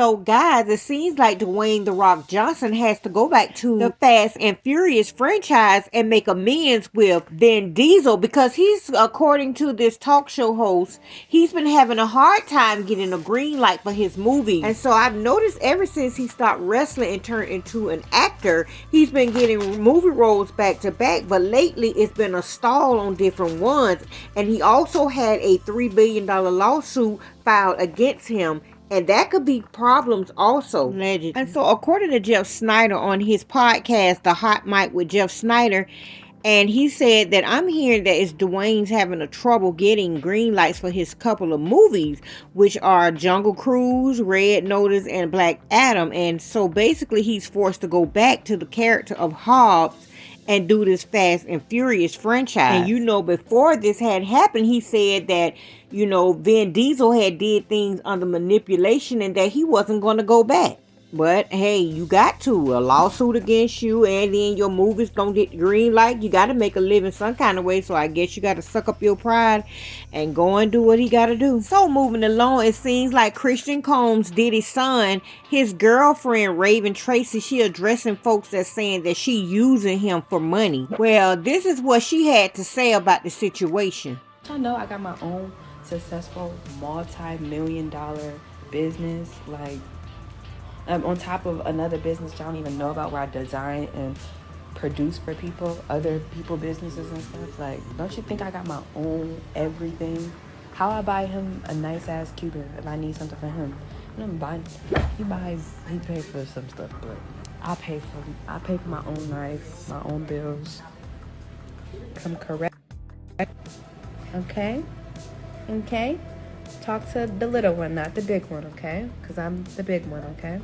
So guys, it seems like Dwayne "The Rock" Johnson has to go back to the Fast and Furious franchise and make amends with Vin Diesel, because he's, according to this talk show host, he's been having a hard time getting a green light for his movies. And so I've noticed ever since he stopped wrestling and turned into an actor, he's been getting movie roles back to back, but lately it's been a stall on different ones. And he also had a $3 billion lawsuit filed against him, and that could be problems also. Allegedly. And so according to Jeff Snyder on his podcast, The Hot Mic with Jeff Snyder, and he said that I'm hearing that it's Dwayne's having a trouble getting green lights for his couple of movies, which are Jungle Cruise, Red Notice, and Black Adam. And so basically he's forced to go back to the character of Hobbs and do this Fast and Furious franchise. And you know, before this had happened, he said that, you know, Vin Diesel had did things under manipulation and that he wasn't going to go back. But hey, you got to. A lawsuit against you, and then your movies don't get green light. You got to make a living some kind of way, so I guess you got to suck up your pride and go and do what he got to do. So moving along, it seems like Christian Combs, Diddy's son, his girlfriend Raven Tracy, she addressing folks that's saying that she using him for money. Well, this is what she had to say about the situation. I know I got my own successful multi-million-dollar business, like on top of another business I don't even know about, where I design and produce for people, other people businesses and stuff. Like, don't you think I got my own everything? How I buy him a nice ass Cuban if I need something for him? I'm buying. He pays for some stuff, but I pay for my own life, my own bills. I'm correct. Okay. Talk to the little one, not the big one, okay? Because I'm the big one, okay?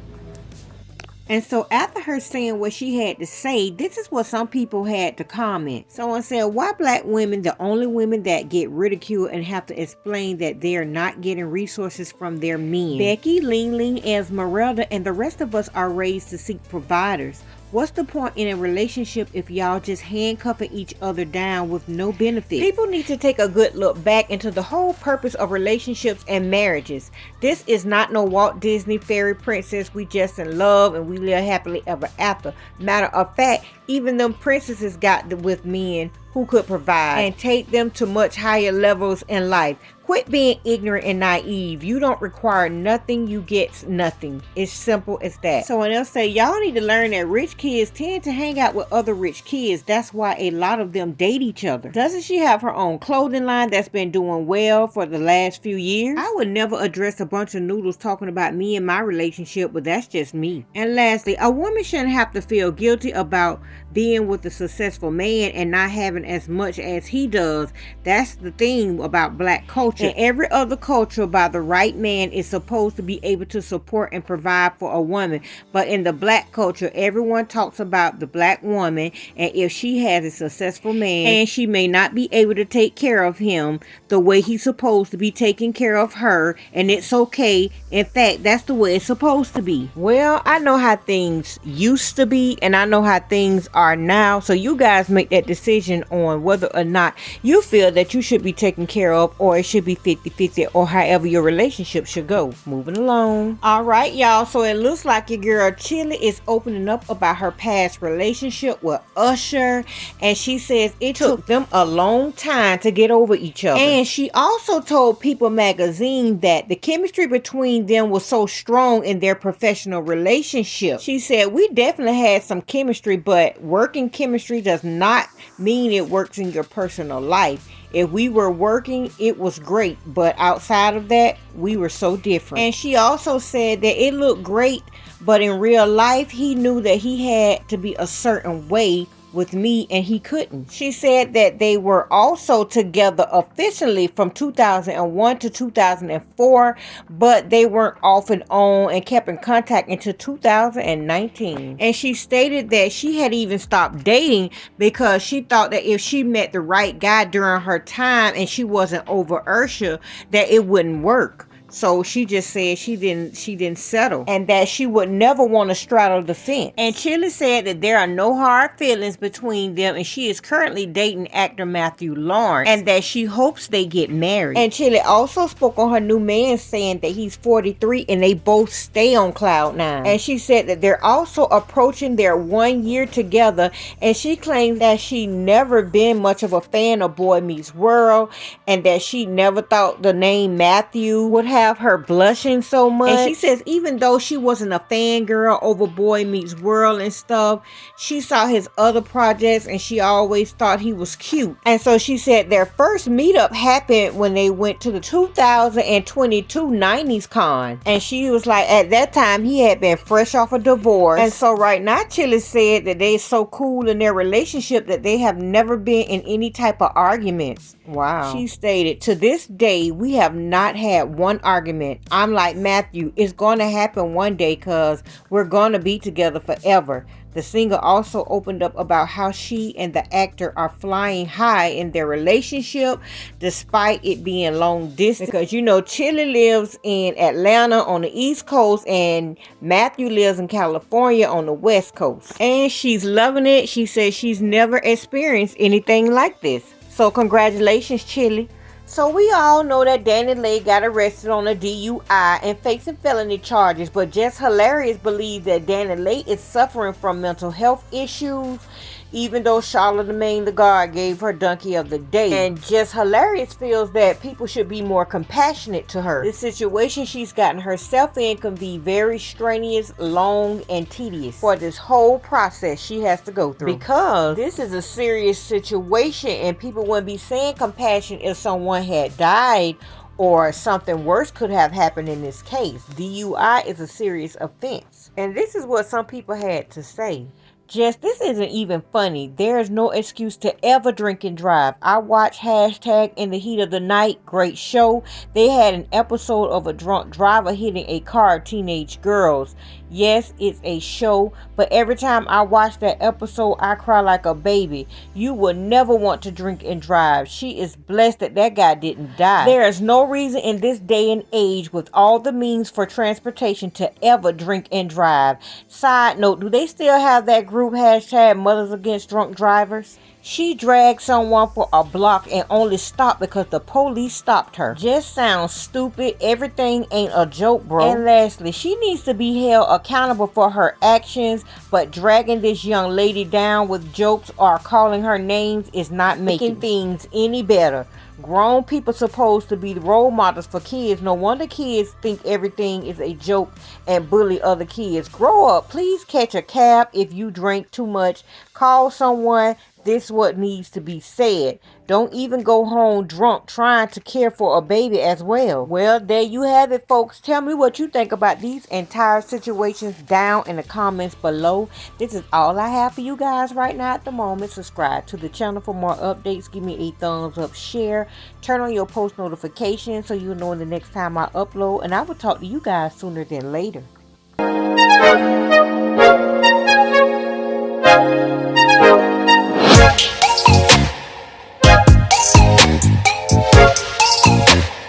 And so after her saying what she had to say, this is what some people had to comment. Someone said, why black women the only women that get ridiculed and have to explain that they're not getting resources from their men? Becky, Ling Ling, Esmeralda, and the rest of us are raised to seek providers. What's the point in a relationship if y'all just handcuffing each other down with no benefit? People need to take a good look back into the whole purpose of relationships and marriages. This is not no Walt Disney fairy princess, we just in love and we live happily ever after. Matter of fact, even them princesses got with men who could provide and take them to much higher levels in life. Quit being ignorant and naive. You don't require nothing, you get nothing. It's simple as that. Someone else say, y'all need to learn that rich kids tend to hang out with other rich kids. That's why a lot of them date each other. Doesn't she have her own clothing line that's been doing well for the last few years? I would never address a bunch of noodles talking about me and my relationship, but that's just me. And lastly, a woman shouldn't have to feel guilty about being with a successful man and not having as much as he does. That's the thing about black culture. In every other culture, by the right man is supposed to be able to support and provide for a woman. But in the black culture, everyone talks about the black woman, and if she has a successful man and she may not be able to take care of him the way he's supposed to be taking care of her, and it's okay. In fact, that's the way it's supposed to be. Well, I know how things used to be, and I know how things are now. So you guys make that decision on whether or not you feel that you should be taken care of, or it should be 50-50, or however your relationship should go. Moving along. All right, y'all. So it looks like your girl Chilli is opening up about her past relationship with Usher, and she says it took them a long time to get over each other. And she also told People magazine that the chemistry between them was so strong in their professional relationship. She said, we definitely had some chemistry, but working chemistry does not mean it works in your personal life. If we were working, it was great, but outside of that, we were so different. And she also said that it looked great, but in real life, he knew that he had to be a certain way with me and he couldn't. She said that they were also together officially from 2001 to 2004, but they weren't off and on and kept in contact until 2019. And she stated that she had even stopped dating because she thought that if she met the right guy during her time and she wasn't over Usher, that it wouldn't work. So she just said she didn't settle, and that she would never want to straddle the fence. And Chilli said that there are no hard feelings between them, and she is currently dating actor Matthew Lawrence, and that she hopes they get married. And Chilli also spoke on her new man, saying that he's 43 and they both stay on cloud nine. And she said that they're also approaching their 1 year together, and she claims that she never been much of a fan of Boy Meets World, and that she never thought the name Matthew would have her blushing so much. And she says even though she wasn't a fangirl over Boy Meets World and stuff, she saw his other projects and she always thought he was cute. And so she said their first meetup happened when they went to the 2022 90s Con, and she was like, at that time he had been fresh off a divorce. And so right now Chilli said that they're so cool in their relationship that they have never been in any type of arguments. Wow. She stated, to this day we have not had one argument. I'm like, Matthew, it's going to happen one day because we're going to be together forever. The singer also opened up about how she and the actor are flying high in their relationship despite it being long distance. Because, you know, Chilli lives in Atlanta on the East Coast and Matthew lives in California on the West Coast. And she's loving it. She says she's never experienced anything like this. So congratulations, Chilli. So we all know that DaniLeigh got arrested on a DUI and facing felony charges, but Just Hilarious believes that DaniLeigh is suffering from mental health issues, even though Charlamagne the God gave her Donkey of the Day. And Just Hilarious feels that people should be more compassionate to her. This situation she's gotten herself in can be very strenuous, long, and tedious for this whole process she has to go through. Because this is a serious situation and people wouldn't be saying compassion if someone had died or something worse could have happened in this case. DUI is a serious offense. And this is what some people had to say. Just, this isn't even funny. There is no excuse to ever drink and drive. I watched #In the Heat of the Night. Great show. They had an episode of a drunk driver hitting a car of teenage girls. Yes, it's a show, but every time I watch that episode, I cry like a baby. You would never want to drink and drive. She is blessed that that guy didn't die. There is no reason in this day and age with all the means for transportation to ever drink and drive. Side note, do they still have that group #Mothers Against Drunk Drivers? She dragged someone for a block and only stopped because the police stopped her. Just sounds stupid. Everything ain't a joke, bro. And lastly, she needs to be held accountable for her actions, but dragging this young lady down with jokes or calling her names is not making things any better. Grown people supposed to be the role models for kids. No wonder kids think everything is a joke and bully other kids. Grow up. Please catch a cab if you drink too much. Call someone. This is what needs to be said. Don't even go home drunk trying to care for a baby as well. Well, there you have it, folks. Tell me what you think about these entire situations down in the comments below. This is all I have for you guys right now at the moment. Subscribe to the channel for more updates. Give me a thumbs up, share, turn on your post notifications so you'll know the next time I upload. And I will talk to you guys sooner than later.